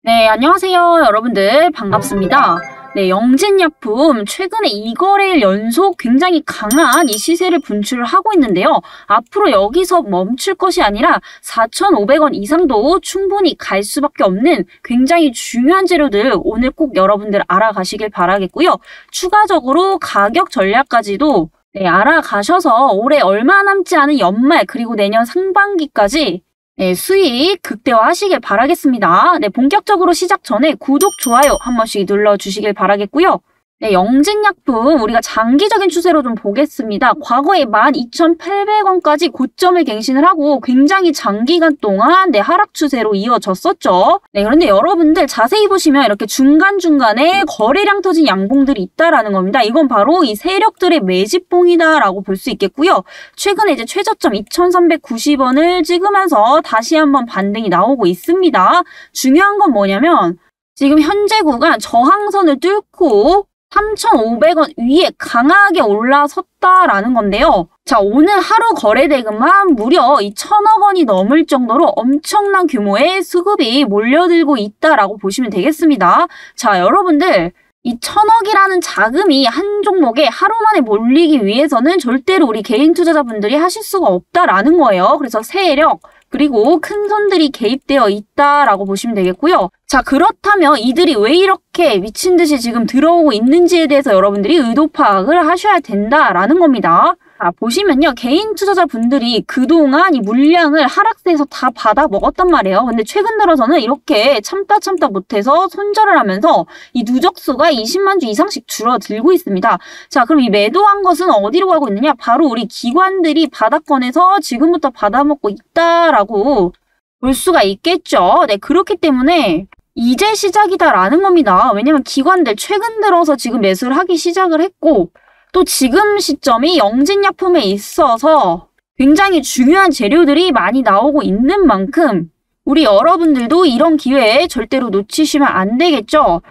네, 안녕하세요. 여러분들 반갑습니다. 네, 영진약품 최근에 2거래일 연속 굉장히 강한 이 시세를 분출을 하고 있는데요. 앞으로 여기서 멈출 것이 아니라 4,500원 이상도 충분히 갈 수밖에 없는 굉장히 중요한 재료들 오늘 꼭 여러분들 알아가시길 바라겠고요. 추가적으로 가격 전략까지도 알아가셔서 올해 얼마 남지 않은 연말 그리고 내년 상반기까지 수익 극대화하시길 바라겠습니다. 본격적으로 시작 전에 구독, 좋아요 한 번씩 눌러주시길 바라겠고요. 영진약품 우리가 장기적인 추세로 좀 보겠습니다. 과거에 12,800원까지 고점을 갱신을 하고 굉장히 장기간 동안 하락 추세로 이어졌었죠. 그런데 여러분들 자세히 보시면 이렇게 중간중간에 거래량 터진 양봉들이 있다라는 겁니다. 이건 바로 이 세력들의 매집봉이다라고 볼 수 있겠고요. 최근에 이제 최저점 2,390원을 찍으면서 다시 한번 반등이 나오고 있습니다. 중요한 건 뭐냐면 지금 현재 구간 저항선을 뚫고 3,500원 위에 강하게 올라섰다라는 건데요. 자, 오늘 하루 거래대금만 무려 이 1,000억 원이 넘을 정도로 엄청난 규모의 수급이 몰려들고 있다라고 보시면 되겠습니다. 자, 여러분들 이 1,000억이라는 자금이 한 종목에 하루 만에 몰리기 위해서는 절대로 우리 개인 투자자분들이 하실 수가 없다라는 거예요. 그래서 세력 그리고 큰 손들이 개입되어 있다라고 보시면 되겠고요. 자, 그렇다면 이들이 왜 이렇게 미친 듯이 지금 들어오고 있는지에 대해서 여러분들이 의도 파악을 하셔야 된다라는 겁니다. 자, 보시면요. 개인 투자자분들이 그동안 이 물량을 하락세에서 다 받아 먹었단 말이에요. 근데 최근 들어서는 이렇게 참다 못해서 손절을 하면서 이 누적수가 20만 주 이상씩 줄어들고 있습니다. 자, 그럼 이 매도한 것은 어디로 가고 있느냐? 바로 우리 기관들이 바닥권에서 지금부터 받아먹고 있다라고 볼 수가 있겠죠. 그렇기 때문에 이제 시작이다라는 겁니다. 왜냐면 기관들 최근 들어서 지금 매수를 하기 시작을 했고 또 지금 시점이 영진약품에 있어서 굉장히 중요한 재료들이 많이 나오고 있는 만큼 우리 여러분들도 이런 기회에 절대로 놓치시면 안 되겠죠.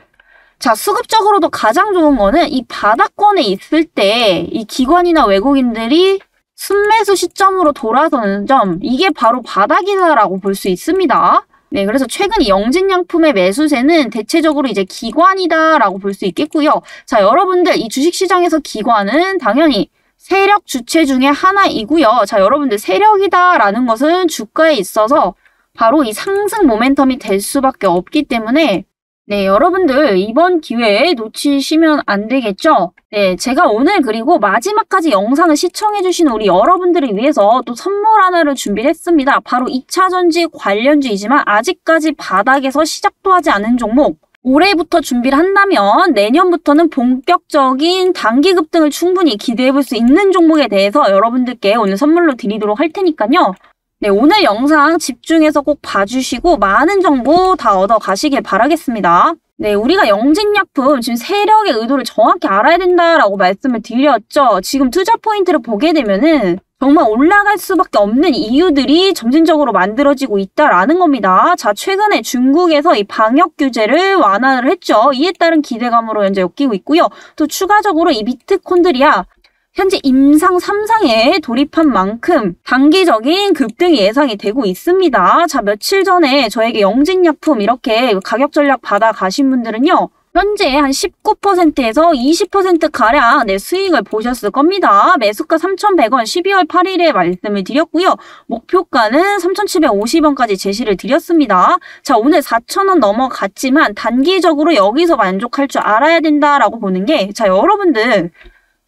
자, 수급적으로도 가장 좋은 거는 이 바닥권에 있을 때 이 기관이나 외국인들이 순매수 시점으로 돌아서는 점, 이게 바로 바닥이다라고 볼 수 있습니다. 그래서 최근 이 영진약품의 매수세는 대체적으로 이제 기관이다라고 볼 수 있겠고요. 자, 여러분들 이 주식시장에서 기관은 당연히 세력 주체 중에 하나이고요. 자, 여러분들 세력이다라는 것은 주가에 있어서 바로 이 상승 모멘텀이 될 수밖에 없기 때문에 여러분들 이번 기회에 놓치시면 안 되겠죠? 제가 오늘 그리고 마지막까지 영상을 시청해주신 우리 여러분들을 위해서 또 선물 하나를 준비를 했습니다. 바로 2차전지 관련주이지만 아직까지 바닥에서 시작도 하지 않은 종목. 올해부터 준비를 한다면 내년부터는 본격적인 단기 급등을 충분히 기대해볼 수 있는 종목에 대해서 여러분들께 오늘 선물로 드리도록 할 테니까요. 오늘 영상 집중해서 꼭 봐주시고 많은 정보 다 얻어 가시길 바라겠습니다. 우리가 영진약품 지금 세력의 의도를 정확히 알아야 된다라고 말씀을 드렸죠. 지금 투자 포인트를 보게 되면은 정말 올라갈 수밖에 없는 이유들이 점진적으로 만들어지고 있다라는 겁니다. 자, 최근에 중국에서 이 방역 규제를 완화를 했죠. 이에 따른 기대감으로 현재 엮이고 있고요. 또 추가적으로 이 미트콘드리아 현재 임상 3상에 돌입한 만큼 단기적인 급등이 예상이 되고 있습니다. 자, 며칠 전에 저에게 영진약품 이렇게 가격 전략 받아 가신 분들은요. 현재 한 19%에서 20%가량 수익을 보셨을 겁니다. 매수가 3,100원 12월 8일에 말씀을 드렸고요. 목표가는 3,750원까지 제시를 드렸습니다. 자, 오늘 4,000원 넘어갔지만 단기적으로 여기서 만족할 줄 알아야 된다라고 보는 게, 자, 여러분들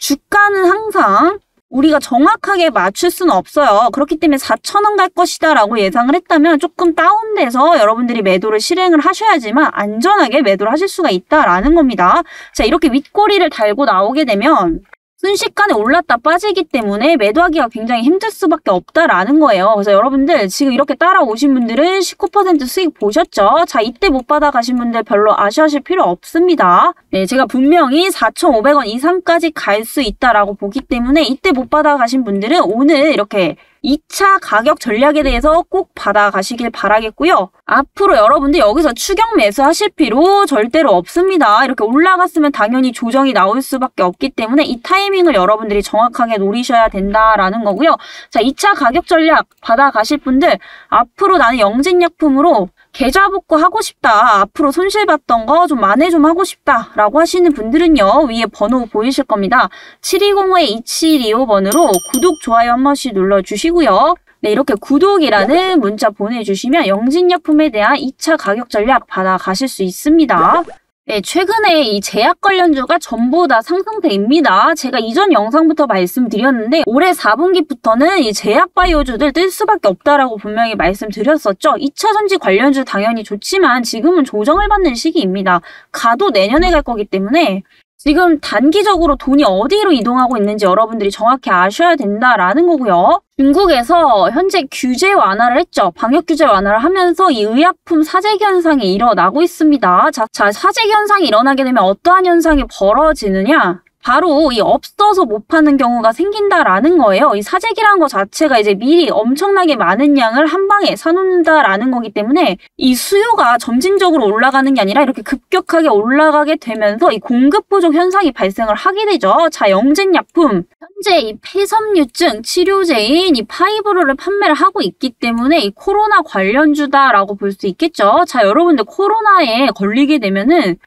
주가는 항상 우리가 정확하게 맞출 수는 없어요. 그렇기 때문에 4,000원 갈 것이다 라고 예상을 했다면 조금 다운돼서 여러분들이 매도를 실행을 하셔야지만 안전하게 매도를 하실 수가 있다라는 겁니다. 자, 이렇게 윗꼬리를 달고 나오게 되면 순식간에 올랐다 빠지기 때문에 매도하기가 굉장히 힘들 수밖에 없다라는 거예요. 그래서 여러분들 지금 이렇게 따라오신 분들은 19% 수익 보셨죠? 자, 이때 못 받아가신 분들 별로 아쉬워하실 필요 없습니다. 제가 분명히 4,500원 이상까지 갈 수 있다라고 보기 때문에 이때 못 받아가신 분들은 오늘 이렇게 2차 가격 전략에 대해서 꼭 받아가시길 바라겠고요. 앞으로 여러분들 여기서 추격 매수하실 필요 절대로 없습니다. 이렇게 올라갔으면 당연히 조정이 나올 수밖에 없기 때문에 이 타이밍을 여러분들이 정확하게 노리셔야 된다라는 거고요. 자, 2차 가격 전략 받아가실 분들 앞으로 나는 영진약품으로 계좌 복구하고 싶다. 앞으로 손실봤던 거 좀 만회 좀 하고 싶다. 라고 하시는 분들은요. 위에 번호 보이실 겁니다. 7205-2725번으로 구독, 좋아요 한 번씩 눌러주시고요. 네, 이렇게 구독이라는 문자 보내주시면 영진약품에 대한 2차 가격 전략 받아가실 수 있습니다. 네, 최근에 이 제약 관련주가 전부 다 상승세입니다. 제가 이전 영상부터 말씀드렸는데 올해 4분기부터는 이 제약 바이오주들 뜰 수밖에 없다라고 분명히 말씀드렸었죠. 2차 전지 관련주 당연히 좋지만 지금은 조정을 받는 시기입니다. 가도 내년에 갈 거기 때문에 지금 단기적으로 돈이 어디로 이동하고 있는지 여러분들이 정확히 아셔야 된다라는 거고요. 중국에서 현재 규제 완화를 했죠. 방역 규제 완화를 하면서 이 의약품 사재기 현상이 일어나고 있습니다. 자, 사재기 현상이 일어나게 되면 어떠한 현상이 벌어지느냐? 바로 이 없어서 못 파는 경우가 생긴다라는 거예요. 이 사재기라는 것 자체가 이제 미리 엄청나게 많은 양을 한 방에 사놓는다라는 거기 때문에 이 수요가 점진적으로 올라가는 게 아니라 이렇게 급격하게 올라가게 되면서 이 공급 부족 현상이 발생을 하게 되죠. 자, 영진약품. 현재 이 폐섬유증 치료제인 이 파이브로를 판매를 하고 있기 때문에 이 코로나 관련주다라고 볼 수 있겠죠. 자, 여러분들 코로나에 걸리게 되면은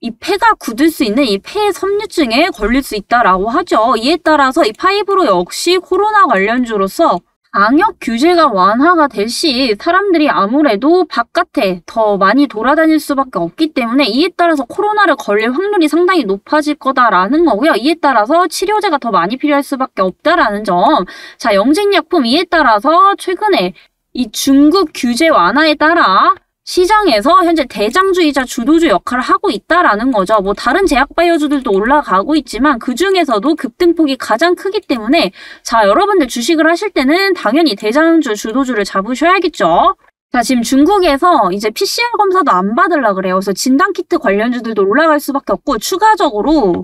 이 폐가 굳을 수 있는 이 폐섬유증에 걸릴 수 있다라고 하죠. 이에 따라서 이 파이브로 역시 코로나 관련주로서 방역 규제가 완화가 될 시 사람들이 아무래도 바깥에 더 많이 돌아다닐 수밖에 없기 때문에 이에 따라서 코로나를 걸릴 확률이 상당히 높아질 거다라는 거고요. 이에 따라서 치료제가 더 많이 필요할 수밖에 없다라는 점. 자, 영진약품 이에 따라서 최근에 이 중국 규제 완화에 따라 시장에서 현재 대장주이자 주도주 역할을 하고 있다라는 거죠. 뭐 다른 제약 바이오주들도 올라가고 있지만 그 중에서도 급등폭이 가장 크기 때문에 자, 여러분들 주식을 하실 때는 당연히 대장주, 주도주를 잡으셔야겠죠. 자, 지금 중국에서 이제 PCR 검사도 안 받으려고 그래요. 그래서 진단키트 관련주들도 올라갈 수밖에 없고 추가적으로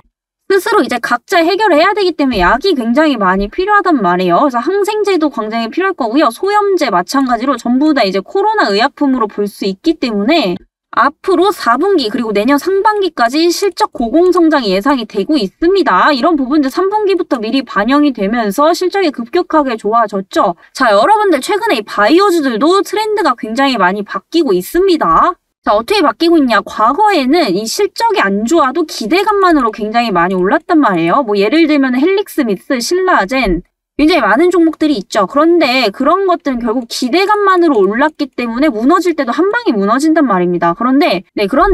스스로 이제 각자 해결을 해야 되기 때문에 약이 굉장히 많이 필요하단 말이에요. 그래서 항생제도 굉장히 필요할 거고요. 소염제 마찬가지로 전부 다 이제 코로나 의약품으로 볼 수 있기 때문에 앞으로 4분기 그리고 내년 상반기까지 실적 고공성장이 예상이 되고 있습니다. 이런 부분들 3분기부터 미리 반영이 되면서 실적이 급격하게 좋아졌죠. 자, 여러분들 최근에 이 바이오주들도 트렌드가 굉장히 많이 바뀌고 있습니다. 자, 어떻게 바뀌고 있냐? 과거에는 이 실적이 안 좋아도 기대감만으로 굉장히 많이 올랐단 말이에요. 뭐 예를 들면 헬릭스미스, 신라젠 굉장히 많은 종목들이 있죠. 그런데 그런 것들은 결국 기대감만으로 올랐기 때문에 무너질 때도 한 방에 무너진단 말입니다. 그런데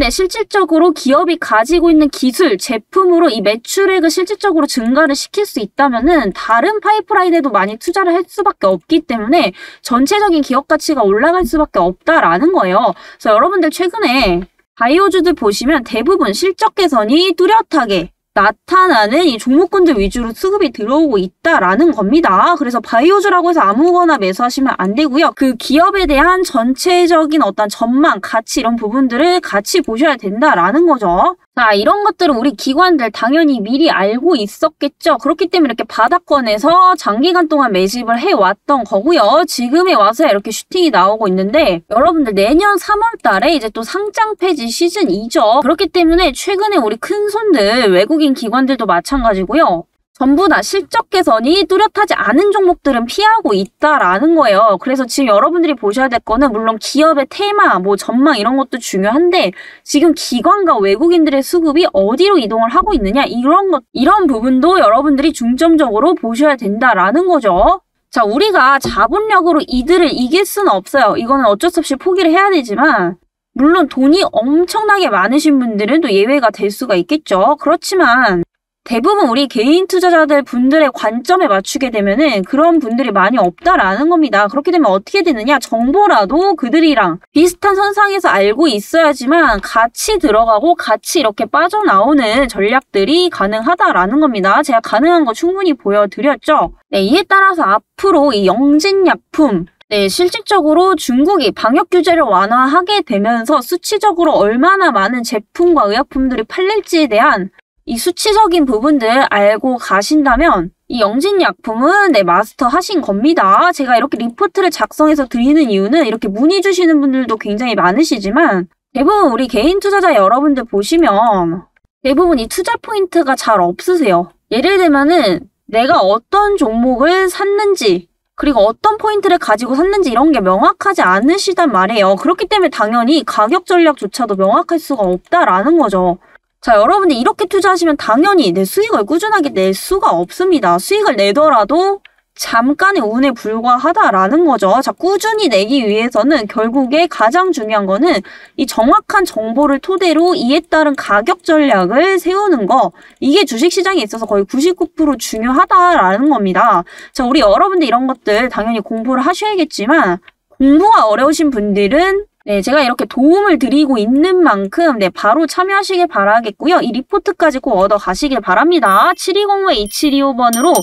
실질적으로 기업이 가지고 있는 기술, 제품으로 이 매출액을 실질적으로 증가를 시킬 수 있다면은 다른 파이프라인에도 많이 투자를 할 수밖에 없기 때문에 전체적인 기업 가치가 올라갈 수밖에 없다라는 거예요. 그래서 여러분들 최근에 바이오주들 보시면 대부분 실적 개선이 뚜렷하게 나타나는 이 종목군들 위주로 수급이 들어오고 있다라는 겁니다. 그래서 바이오주라고 해서 아무거나 매수하시면 안 되고요. 그 기업에 대한 전체적인 어떤 전망, 가치 이런 부분들을 같이 보셔야 된다라는 거죠. 자, 이런 것들은 우리 기관들 당연히 미리 알고 있었겠죠. 그렇기 때문에 이렇게 바닥권에서 장기간 동안 매집을 해왔던 거고요. 지금에 와서 이렇게 슈팅이 나오고 있는데 여러분들 내년 3월 달에 이제 또 상장 폐지 시즌이죠. 그렇기 때문에 최근에 우리 큰 손들 외국인 기관들도 마찬가지고요. 전부 다 실적 개선이 뚜렷하지 않은 종목들은 피하고 있다라는 거예요. 그래서 지금 여러분들이 보셔야 될 거는 물론 기업의 테마, 뭐 전망 이런 것도 중요한데 지금 기관과 외국인들의 수급이 어디로 이동을 하고 있느냐 이런 부분도 여러분들이 중점적으로 보셔야 된다라는 거죠. 자, 우리가 자본력으로 이들을 이길 수는 없어요. 이거는 어쩔 수 없이 포기를 해야 되지만 물론 돈이 엄청나게 많으신 분들은 또 예외가 될 수가 있겠죠. 그렇지만 대부분 우리 개인 투자자들 분들의 관점에 맞추게 되면은 그런 분들이 많이 없다라는 겁니다. 그렇게 되면 어떻게 되느냐? 정보라도 그들이랑 비슷한 선상에서 알고 있어야지만 같이 들어가고 같이 이렇게 빠져나오는 전략들이 가능하다라는 겁니다. 제가 가능한 거 충분히 보여드렸죠? 네, 이에 따라서 앞으로 이 영진약품 네, 실질적으로 중국이 방역 규제를 완화하게 되면서 수치적으로 얼마나 많은 제품과 의약품들이 팔릴지에 대한 이 수치적인 부분들 알고 가신다면 이 영진약품은 네, 마스터 하신 겁니다. 제가 이렇게 리포트를 작성해서 드리는 이유는 이렇게 문의 주시는 분들도 굉장히 많으시지만 대부분 우리 개인 투자자 여러분들 보시면 대부분 이 투자 포인트가 잘 없으세요. 예를 들면은 내가 어떤 종목을 샀는지 그리고 어떤 포인트를 가지고 샀는지 이런 게 명확하지 않으시단 말이에요. 그렇기 때문에 당연히 가격 전략조차도 명확할 수가 없다라는 거죠. 자, 여러분들 이렇게 투자하시면 당연히 내 수익을 꾸준하게 낼 수가 없습니다. 수익을 내더라도 잠깐의 운에 불과하다라는 거죠. 자, 꾸준히 내기 위해서는 결국에 가장 중요한 거는 이 정확한 정보를 토대로 이에 따른 가격 전략을 세우는 거. 이게 주식시장에 있어서 거의 99% 중요하다라는 겁니다. 자, 우리 여러분들 이런 것들 당연히 공부를 하셔야겠지만 공부가 어려우신 분들은 네, 제가 이렇게 도움을 드리고 있는 만큼 네, 바로 참여하시길 바라겠고요. 이 리포트까지 꼭 얻어 가시길 바랍니다. 7205-2725번으로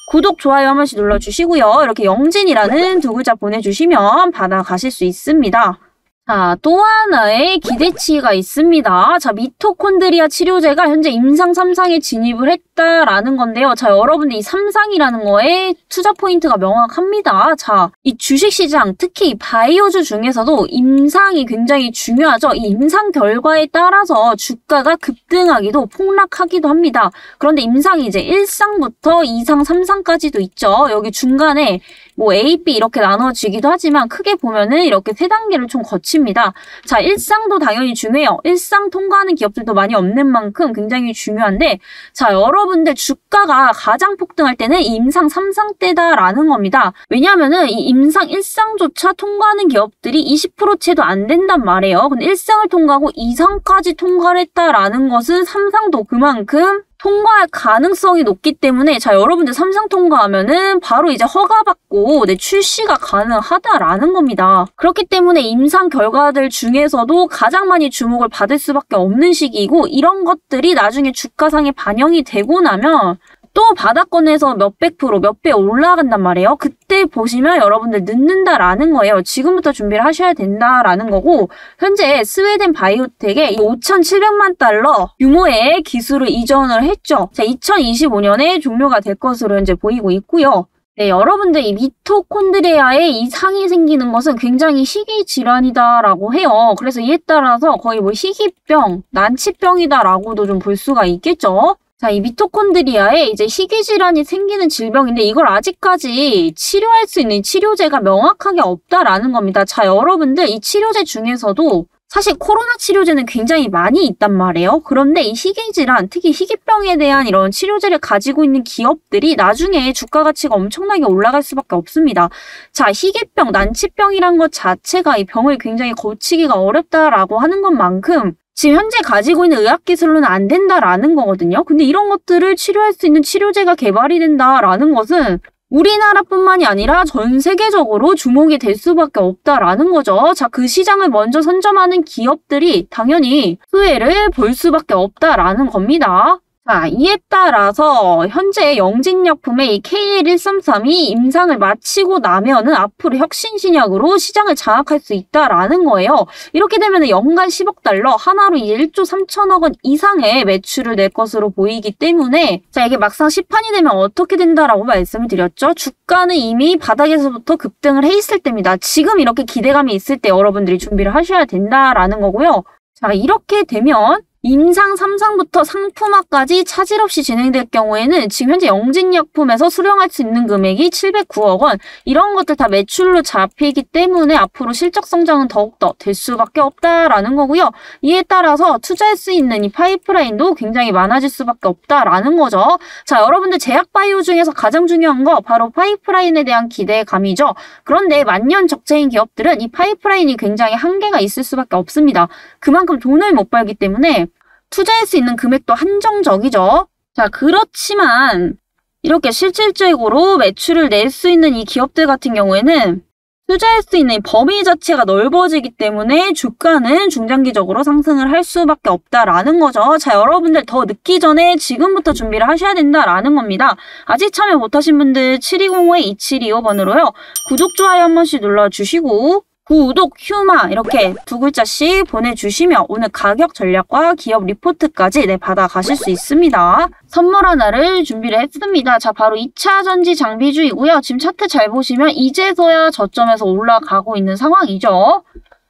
구독, 좋아요 한 번씩 눌러주시고요. 이렇게 영진이라는 두 글자 보내주시면 받아가실 수 있습니다. 자, 또 하나의 기대치가 있습니다. 자, 미토콘드리아 치료제가 현재 임상 3상에 진입을 했다라는 건데요. 자, 여러분들 이 3상이라는 거에 투자 포인트가 명확합니다. 자, 이 주식시장, 특히 바이오주 중에서도 임상이 굉장히 중요하죠. 이 임상 결과에 따라서 주가가 급등하기도 폭락하기도 합니다. 그런데 임상이 이제 1상부터 2상, 3상까지도 있죠. 여기 중간에 뭐 A, B 이렇게 나눠지기도 하지만 크게 보면은 이렇게 세 단계를 좀 거칩니다. 자, 1상도 당연히 중요해요. 1상 통과하는 기업들도 많이 없는 만큼 굉장히 중요한데 자, 여러분들 주가가 가장 폭등할 때는 이 임상 3상 때다라는 겁니다. 왜냐하면은 이 임상 1상조차 통과하는 기업들이 20%채도 안 된단 말이에요. 근데 1상을 통과하고 2상까지 통과를 했다라는 것은 3상도 그만큼 통과할 가능성이 높기 때문에 자, 여러분들 3상 통과하면은 바로 이제 허가받고 네, 출시가 가능하다라는 겁니다. 그렇기 때문에 임상 결과들 중에서도 가장 많이 주목을 받을 수밖에 없는 시기이고 이런 것들이 나중에 주가상에 반영이 되고 나면 또 바닥권에서 몇백 프로, 몇 배 올라간단 말이에요. 그때 보시면 여러분들 늦는다라는 거예요. 지금부터 준비를 하셔야 된다라는 거고 현재 스웨덴 바이오텍에 5,700만 달러 규모의 기술을 이전을 했죠. 자, 2025년에 종료가 될 것으로 현재 보이고 있고요. 네, 여러분들 이 미토콘드리아에 이상이 생기는 것은 굉장히 희귀 질환이다라고 해요. 그래서 이에 따라서 거의 뭐 희귀병, 난치병이다라고도 좀 볼 수가 있겠죠. 자, 이 미토콘드리아에 이제 희귀질환이 생기는 질병인데 이걸 아직까지 치료할 수 있는 치료제가 명확하게 없다라는 겁니다. 자, 여러분들 이 치료제 중에서도 사실 코로나 치료제는 굉장히 많이 있단 말이에요. 그런데 이 희귀질환, 특히 희귀병에 대한 이런 치료제를 가지고 있는 기업들이 나중에 주가 가치가 엄청나게 올라갈 수밖에 없습니다. 자, 희귀병, 난치병이란 것 자체가 이 병을 굉장히 고치기가 어렵다라고 하는 것만큼 지금 현재 가지고 있는 의학기술로는 안 된다라는 거거든요. 근데 이런 것들을 치료할 수 있는 치료제가 개발이 된다라는 것은 우리나라뿐만이 아니라 전 세계적으로 주목이 될 수밖에 없다라는 거죠. 자, 그 시장을 먼저 선점하는 기업들이 당연히 수혜를 볼 수밖에 없다라는 겁니다. 자, 이에 따라서 현재 영진약품의 이 KL133이 임상을 마치고 나면은 앞으로 혁신신약으로 시장을 장악할 수 있다라는 거예요. 이렇게 되면 연간 10억 달러, 하나로 이제 1조 3천억 원 이상의 매출을 낼 것으로 보이기 때문에 자, 이게 막상 시판이 되면 어떻게 된다라고 말씀을 드렸죠. 주가는 이미 바닥에서부터 급등을 해 있을 때입니다. 지금 이렇게 기대감이 있을 때 여러분들이 준비를 하셔야 된다라는 거고요. 자, 이렇게 되면 임상 3상부터 상품화까지 차질 없이 진행될 경우에는 지금 현재 영진약품에서 수령할 수 있는 금액이 709억 원 이런 것들 다 매출로 잡히기 때문에 앞으로 실적 성장은 더욱더 될 수밖에 없다라는 거고요. 이에 따라서 투자할 수 있는 이 파이프라인도 굉장히 많아질 수밖에 없다라는 거죠. 자, 여러분들 제약바이오 중에서 가장 중요한 거 바로 파이프라인에 대한 기대감이죠. 그런데 만년 적자인 기업들은 이 파이프라인이 굉장히 한계가 있을 수밖에 없습니다. 그만큼 돈을 못 벌기 때문에 투자할 수 있는 금액도 한정적이죠. 자, 그렇지만 이렇게 실질적으로 매출을 낼 수 있는 이 기업들 같은 경우에는 투자할 수 있는 범위 자체가 넓어지기 때문에 주가는 중장기적으로 상승을 할 수밖에 없다라는 거죠. 자, 여러분들 더 늦기 전에 지금부터 준비를 하셔야 된다라는 겁니다. 아직 참여 못하신 분들 7205-2725번으로요. 구독, 좋아요 한 번씩 눌러주시고 구독, 휴마 이렇게 두 글자씩 보내주시면 오늘 가격 전략과 기업 리포트까지 받아가실 수 있습니다. 선물 하나를 준비를 했습니다. 자, 바로 2차 전지 장비주이고요. 지금 차트 잘 보시면 이제서야 저점에서 올라가고 있는 상황이죠.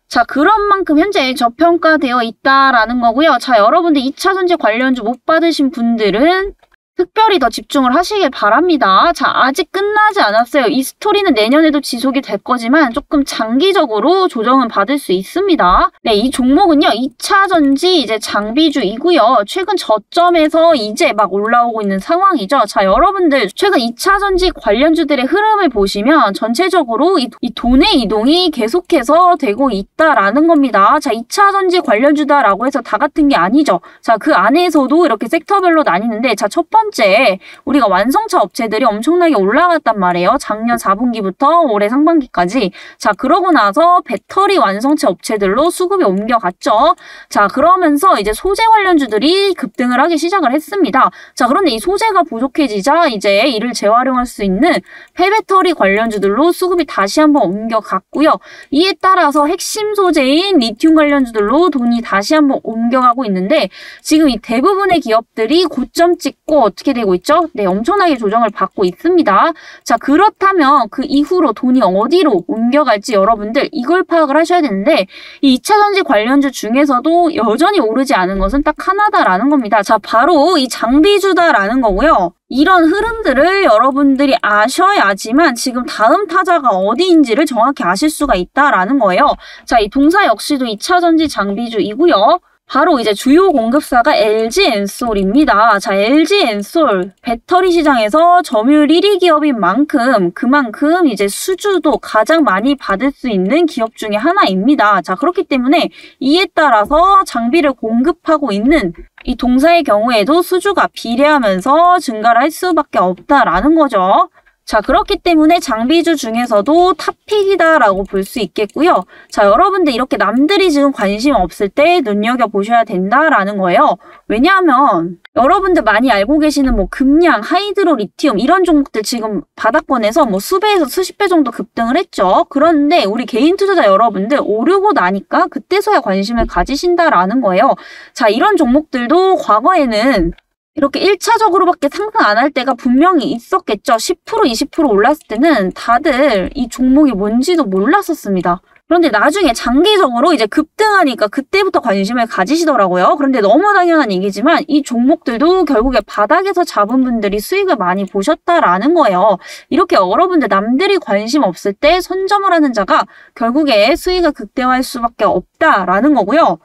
자, 그런 만큼 현재 저평가되어 있다라는 거고요. 자, 여러분들 2차 전지 관련주 못 받으신 분들은 특별히 더 집중을 하시길 바랍니다. 자, 아직 끝나지 않았어요. 이 스토리는 내년에도 지속이 될 거지만 조금 장기적으로 조정은 받을 수 있습니다. 네, 이 종목은요, 2차 전지 이제 장비주이고요. 최근 저점에서 이제 막 올라오고 있는 상황이죠. 자, 여러분들 최근 2차 전지 관련주들의 흐름을 보시면 전체적으로 이 돈의 이동이 계속해서 되고 있다라는 겁니다. 자, 2차 전지 관련주다라고 해서 다 같은 게 아니죠. 자, 그 안에서도 이렇게 섹터별로 나뉘는데, 자, 첫 번째 우리가 완성차 업체들이 엄청나게 올라갔단 말이에요. 작년 4분기부터 올해 상반기까지. 자, 그러고 나서 배터리 완성차 업체들로 수급이 옮겨갔죠. 자, 그러면서 이제 소재 관련주들이 급등을 하기 시작을 했습니다. 자, 그런데 이 소재가 부족해지자 이제 이를 재활용할 수 있는 폐배터리 관련주들로 수급이 다시 한번 옮겨갔고요. 이에 따라서 핵심 소재인 리튬 관련주들로 돈이 다시 한번 옮겨가고 있는데, 지금 이 대부분의 기업들이 고점 찍고 어떻게 되고 있죠? 네, 엄청나게 조정을 받고 있습니다. 자, 그렇다면 그 이후로 돈이 어디로 옮겨갈지 여러분들 이걸 파악을 하셔야 되는데, 이 2차 전지 관련주 중에서도 여전히 오르지 않은 것은 딱 하나다라는 겁니다. 자, 바로 이 장비주다라는 거고요. 이런 흐름들을 여러분들이 아셔야지만 지금 다음 타자가 어디인지를 정확히 아실 수가 있다라는 거예요. 자, 이 동사 역시도 2차 전지 장비주이고요. 바로 이제 주요 공급사가 LG엔솔입니다. 자, LG엔솔 배터리 시장에서 점유율 1위 기업인 만큼 그만큼 이제 수주도 가장 많이 받을 수 있는 기업 중에 하나입니다. 자, 그렇기 때문에 이에 따라서 장비를 공급하고 있는 이 동사의 경우에도 수주가 비례하면서 증가를 할 수밖에 없다라는 거죠. 자, 그렇기 때문에 장비주 중에서도 탑픽이다라고 볼 수 있겠고요. 자, 여러분들 이렇게 남들이 지금 관심 없을 때 눈여겨보셔야 된다라는 거예요. 왜냐하면 여러분들 많이 알고 계시는 뭐 금양, 하이드로, 리튬 이런 종목들 지금 바닥권에서 뭐 수배에서 수십 배 정도 급등을 했죠. 그런데 우리 개인 투자자 여러분들 오르고 나니까 그때서야 관심을 가지신다라는 거예요. 자, 이런 종목들도 과거에는 이렇게 1차적으로밖에 상승 안 할 때가 분명히 있었겠죠. 10%, 20% 올랐을 때는 다들 이 종목이 뭔지도 몰랐었습니다. 그런데 나중에 장기적으로 이제 급등하니까 그때부터 관심을 가지시더라고요. 그런데 너무 당연한 얘기지만 이 종목들도 결국에 바닥에서 잡은 분들이 수익을 많이 보셨다라는 거예요. 이렇게 여러분들 남들이 관심 없을 때 선점을 하는 자가 결국에 수익을 극대화할 수밖에 없다라는 거고요.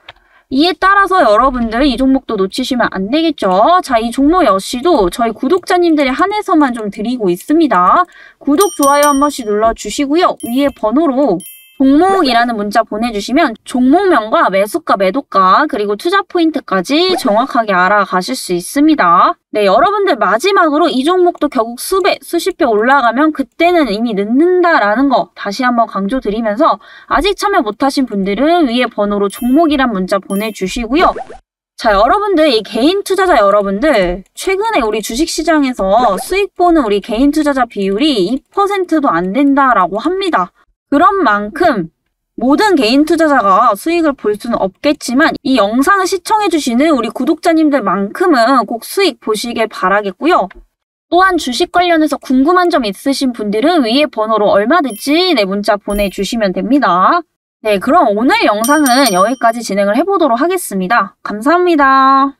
이에 따라서 여러분들 이 종목도 놓치시면 안 되겠죠. 자, 이 종목 역시도 저희 구독자님들에 한해서만 좀 드리고 있습니다. 구독, 좋아요 한 번씩 눌러주시고요. 위에 번호로 종목이라는 문자 보내주시면 종목명과 매수가, 매도가, 그리고 투자 포인트까지 정확하게 알아가실 수 있습니다. 네, 여러분들 마지막으로 이 종목도 결국 수배, 수십 배 올라가면 그때는 이미 늦는다라는 거 다시 한번 강조드리면서 아직 참여 못하신 분들은 위에 번호로 종목이란 문자 보내주시고요. 자, 여러분들, 이 개인 투자자 여러분들, 최근에 우리 주식시장에서 수익 보는 우리 개인 투자자 비율이 2%도 안 된다라고 합니다. 그런 만큼 모든 개인 투자자가 수익을 볼 수는 없겠지만 이 영상을 시청해주시는 우리 구독자님들만큼은 꼭 수익 보시길 바라겠고요. 또한 주식 관련해서 궁금한 점 있으신 분들은 위에 번호로 얼마든지 내 문자 보내주시면 됩니다. 네, 그럼 오늘 영상은 여기까지 진행을 해보도록 하겠습니다. 감사합니다.